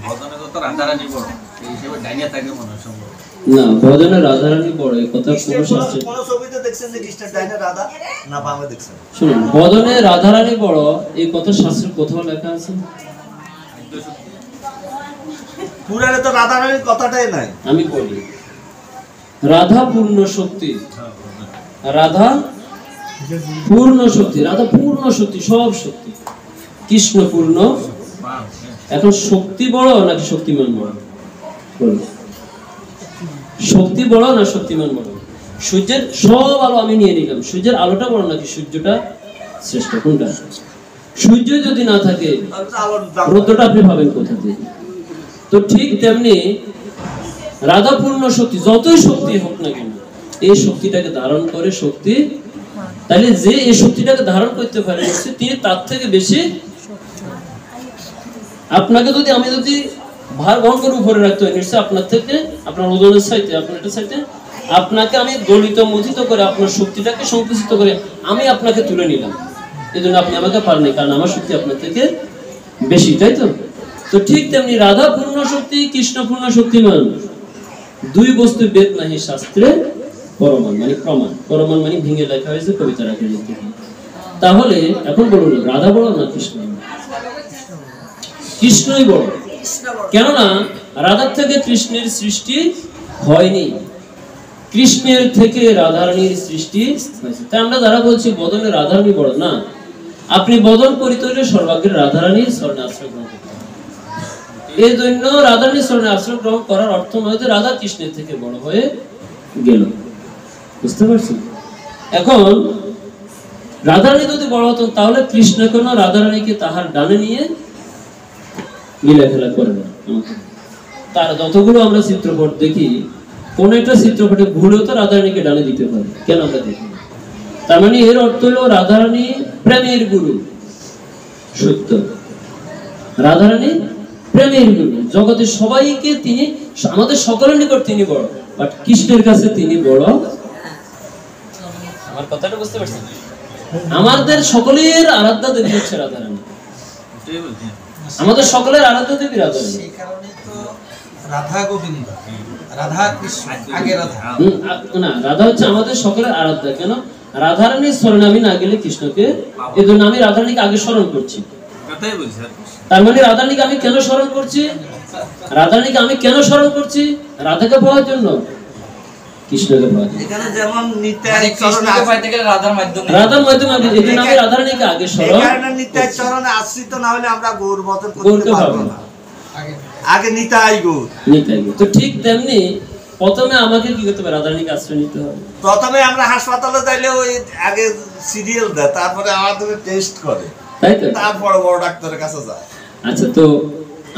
ভজনে তো রাধারানী বড়, এই হিসেবে ডাইনিয়া থাকে মনে হয় সম্ভব। না, বদনে রাধারানী বড় এই কথা কোন শাস্ত্রে? কোন ছবিতে দেখছেন যে কৃষ্ণের ডাইনে রাধা? না বাংলা দেখছেন? শুনুন, বদনে রাধারানী বড় এই কথা শাস্ত্রে কোথাও লেখা আছে? পুরাণে তো রাধারানীর কথাটাই নাই। আমি বলি, রাধা পূর্ণ শক্তি, রাধা পূর্ণ শক্তি, রাধা পূর্ণ শক্তি, সব শক্তি। কৃষ্ণ পূর্ণ। এখন শক্তি বড় নাকি শক্তিমান বড়? বলুন, শক্তি বড় না শক্তিমান বড়? সূর্যের সব আলো আমি নিয়ে নিলাম, সূর্যের আলোটা বড় নাকি সূর্যটা শ্রেষ্ঠ? কোনটা? সূর্য যদি না থাকে রৌদ্রটা আপনি পাবেন কোথা থেকে? তো ঠিক তেমনি রাধা পূর্ণ শক্তি, যতই শক্তি হোক না কেন এই শক্তিটাকে ধারণ করে শক্তি, তাহলে যে এই শক্তিটাকে ধারণ করতে পারে তিনি তার থেকে বেশি। আপনাকে যদি আমি যদি ভার বহন করে উপরে রাখতে হয়, নিশ্চয় আপনার থেকে, আপনার ওজনের সাইতে, আপনার এটা সাইতে আপনাকে আমি দলিত মথিত করে আপনার শক্তিটাকে সংকুচিত করে আমি আপনাকে তুলে নিলাম, এই জন্য আপনি আমাকে পারেননি, কারণ আমার শক্তি আপনার থেকে বেশি, তাই তো? তো ঠিক তেমনি রাধা পূর্ণ শক্তি, কৃষ্ণ পূর্ণ শক্তিমান, দুই বস্তু বেদ নাহি শাস্ত্রে পরমান, মানে প্রমাণ। পরমান মানে ভেঙে লেখা হয়েছে কবিতার আকারে। তাহলে এখন বলুন, রাধা বড় না কৃষ্ণ? কৃষ্ণই বড়। কেননা রাধার থেকে কৃষ্ণের সৃষ্টি হয়নি, কৃষ্ণের থেকে রাধারানীর সৃষ্টি হয়েছে। তাই আমরা যারা বলছি বদনে রাধারানী বড়, না, আপনি বদন করিতে হইলে সর্বাগ্রে রাধারানীর শরণে আশ্রয় গ্রহণ করতে হবে। এই জন্য রাধারানীর শরণে আশ্রয় গ্রহণ করার অর্থ নয় যে রাধা কৃষ্ণের থেকে বড় হয়ে গেল, বুঝতে পারছেন? এখন রাধারানী যদি বড় হতেন তাহলে কৃষ্ণ কেন রাধারানীকে তাহার ডানে নিয়ে লীলা খেলা করবে? তার যতগুলো আমরা চিত্রপট দেখি, কোন একটা চিত্রপটে ভুলেও তো রাধারানীকে ডানে দিতে পারে, কেন আমরা দেখি? তার মানে এর অর্থ হলো রাধারানী প্রেমের গুরু, সত্য। রাধারানী প্রেমের গুরু, জগতের সবাইকে তিনি, আমাদের সকলের নিকট তিনি বড়, বাট কৃষ্ণের কাছে তিনি বড়। আমার কথাটা বুঝতে পারছেন? আমাদের সকলের আরাধ্যা দেবী হচ্ছে রাধারানী, আমাদের সকলের আরাধ্য দেবী রাধারানী। সেই কারণে তো রাধা গোবিন্দ, রাধা কৃষ্ণ, আগে রাধা না, রাধা হচ্ছে আমাদের সকলের আরাধ্যা। কেন? রাধারানীর স্মরণে আমি না গেলে কৃষ্ণকে, এই জন্য আমি রাধারানীকে আগে স্মরণ করছি। তার মানে রাধারানীকে আমি কেন স্মরণ করছি? রাধারানীকে আমি কেন স্মরণ করছি? রাধাকে পাওয়ার জন্য, কৃষ্ণকে পাওয়ার জন্য। এখানে যেমন নিত্যাই চরণে পাইতে গেলে রাধার মাধ্যমে, রাধার মাধ্যমে এই জন্য আমি রাধারানীকে আগে স্মরণ। এই কারণে নিত্যাই চরণে আশ্রিত না হলে আমরা গৌর বদন করতে পারবো না। আগে নিতাই গৌর, নিতাই গৌর। তো ঠিক তেমনি প্রথমে আমাকে কি করতে হবে? রাধারানীকে আশ্রয় নিতে হবে। প্রথমে আমরা হাসপাতালে যাইলে ওই আগে সিরিয়াল দেয়, তারপরে আমাদের টেস্ট করে, তাই তো? তারপরে বড় ডাক্তারের কাছে যায়। আচ্ছা, তো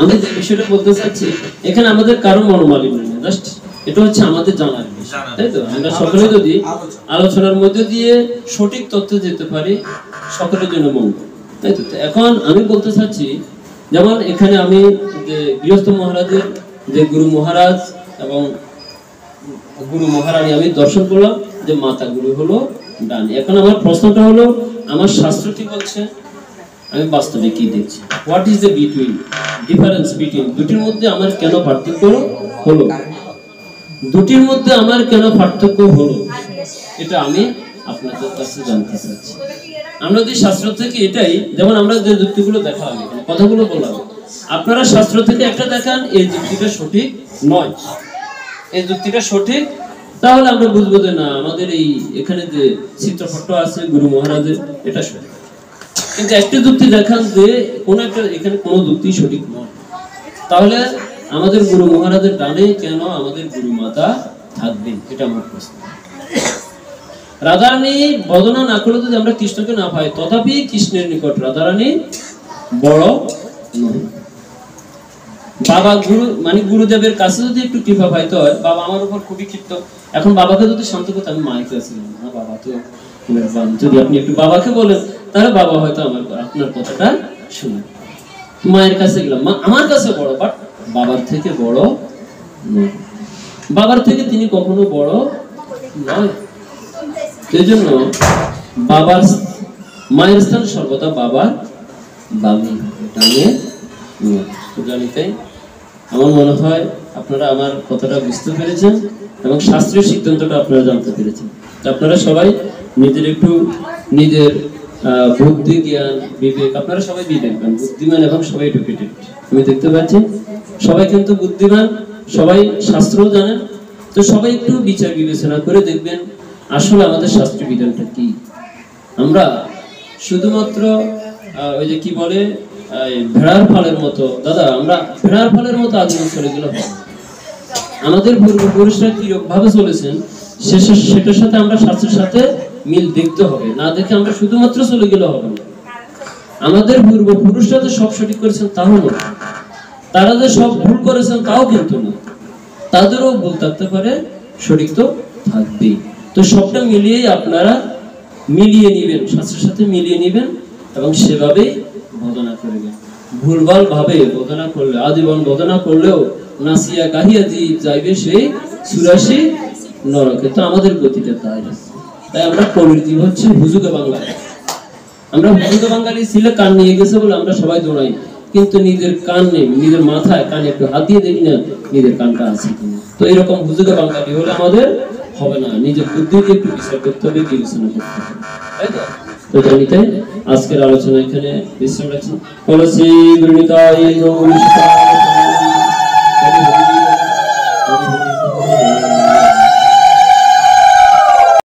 আমি যে বিষয়টা বলতে চাচ্ছি, এখানে আমাদের কারো মনোমালিন্য নেই, জাস্ট এটা হচ্ছে আমাদের জানার বিষয়, তাই তো? আমরা সকলে যদি আলোচনার মধ্যে দিয়ে সঠিক তথ্য দিতে পারি, সকলের জন্য মঙ্গল, তাই তো? এখন আমি বলতে চাচ্ছি, যেমন এখানে আমি যে গৃহস্থ মহারাজের যে গুরু মহারাজ এবং গুরু মহারানী আমি দর্শন করলাম, যে মাতা গুরু হলো ডানে। এখন আমার প্রশ্নটা হলো, আমার শাস্ত্র কি বলছে, আমি বাস্তবে কি দেখছি? What is the between, difference between, দুটির মধ্যে আমার কেন পার্থক্য হলো? দুটির মধ্যে আমার কেন পার্থক্য হলো, এটা আমি আপনাদের কাছে জানতে চাচ্ছি। আমরা যদি শাস্ত্র থেকে এটাই, যেমন আমরা যে যুক্তিগুলো দেখালাম, কথাগুলো বললাম, আপনারা শাস্ত্র থেকে একটা দেখান এই যুক্তিটা সঠিক নয়, এই যুক্তিটা সঠিক, তাহলে আমরা বুঝবো যে না, আমাদের এই এখানে যে চিত্রপট আছে গুরু মহারাজের, এটা সঠিক। কিন্তু একটা যুক্তি দেখান যে কোন একটা, এখানে কোনো যুক্তি সঠিক নয়, তাহলে আমাদের গুরু মহারাজের ডানে কেন আমাদের গুরু মাতা থাকবেন? এটা আমার প্রশ্ন। রাধারানী বদনা না করলে যদি আমরা কৃষ্ণকে না পাই, তথাপি কৃষ্ণের নিকট রাধারানী বড় নয়। বাবা গুরু মানে গুরুদেবের কাছে যদি একটু কৃপা পাইতে হয়, বাবা আমার উপর খুবই ক্ষিপ্ত, এখন বাবাকে যদি শান্ত করতে, আমি মায়ের কাছে গেলাম, না বাবা তো, যদি আপনি একটু বাবাকে বলেন তাহলে বাবা হয়তো আমার আপনার কথাটা শুনে। মায়ের কাছে গেলাম, মা আমার কাছে বড়, বাট বাবার থেকে বড় নয়, বাবার থেকে তিনি কখনো বড় নয়। এই জন্য বাবার, মায়ের স্থান সর্বদা বাবার বামে। টানে নিয়ে। তো জানিতে আমার মনে হয় আপনারা আমার কথাটা বুঝতে পেরেছেন এবং শাস্ত্রীয় সিদ্ধান্তটা আপনারা জানতে পেরেছেন। আপনারা সবাই নিজের বুদ্ধি জ্ঞান বিবেক, আপনারা সবাই বিবেকবান বুদ্ধিমান এবং সবাই এডুকেটেড আমি দেখতে পাচ্ছি, সবাই কিন্তু বুদ্ধিমান, সবাই শাস্ত্রও জানেন। তো সবাই একটু বিচার বিবেচনা করে দেখবেন আসলে আমাদের শাস্ত্রীয় বিধানটা কি। আমরা শুধুমাত্র ওই যে কি বলে ভেড়ার ফলের মতো, দাদা আমরা ভেড়ার ফলের মতো আচরণ চলে গেলে হবে। আমাদের পূর্বপুরুষরা কিভাবে চলেছেন সেটার সাথে আমরা শাস্ত্রের সাথে মিল দেখতে হবে, না দেখে আমরা শুধুমাত্র চলে গেলে হবে না। আমাদের পূর্বপুরুষরা যে সব সঠিক করেছেন তাও নয়, তারা যে সব ভুল করেছেন তাও কিন্তু না, তাদেরও ভুল থাকতে পারে, সঠিক তো থাকবেই। তো সবটা মিলিয়েই আপনারা মিলিয়ে নিবেন, শাস্ত্রের সাথে মিলিয়ে নিবেন এবং সেভাবেই বদনা করবেন। ভুলভাল ভাবে বদনা করলে, আজীবন বদনা করলেও নাসিয়া গাহিয়া যাইবে সেই চুরাশি নরকে। তো আমাদের গতিটা তাই আমরা কবির জীব হচ্ছে হুজুগে বাঙালি। আমরা হুজুগে বাঙালি ছিলে কান নিয়ে গেছে বলে আমরা সবাই দৌড়াই, কিন্তু নিজের কান নেই, নিজের মাথায় কানে একটু হাত দিয়ে দেখি না নিজের কানটা আছে কিনা। তো এরকম হুজুগে বাঙালি হলে আমাদের হবে না, নিজের বুদ্ধিকে একটু বিচার করতে হবে, বিবেচনা করতে হবে, তাই তো? তো জানিতে আজকের আলোচনা এখানে বিশ্রাম রাখছি।